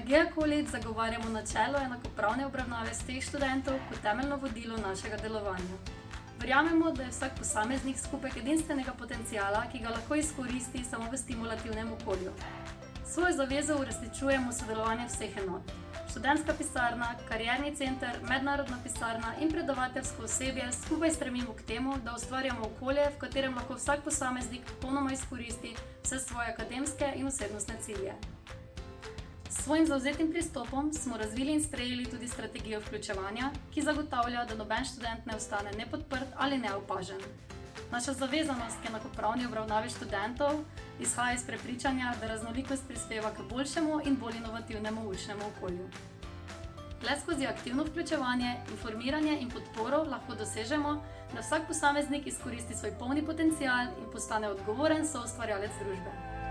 GEA College zagovarjamo načelo enakopravne obravnave vseh študentov kot temeljno vodilo našega delovanja. Verjamemo, da je vsak posameznik skupek edinstvenega potenciala, ki ga lahko izkoristi samo v stimulativnem okolju. Svojo zavezo uresničujemo s sodelovanjem vseh enot. Študentska pisarna, karierni center, mednarodna pisarna in predavateljsko osebje skupaj stremimo k temu, da ustvarjamo okolje, v katerem lahko vsak posameznik popolnoma izkoristi vse svoje akademske in osebnostne cilje. S svojim zavzetim pristopom smo razvili in sprejeli tudi strategijo vključevanja, ki zagotavlja, da noben študent ne ostane nepodprt ali neopažen. Naša zavezanost k enakopravni obravnavi študentov izhaja iz prepričanja, da raznolikost prispeva k boljšemu in bolj inovativnemu učnemu okolju. Le skozi aktivno vključevanje, informiranje in podporo lahko dosežemo, da vsak posameznik izkoristi svoj polni potencial in postane odgovoren soustvarjalec družbe.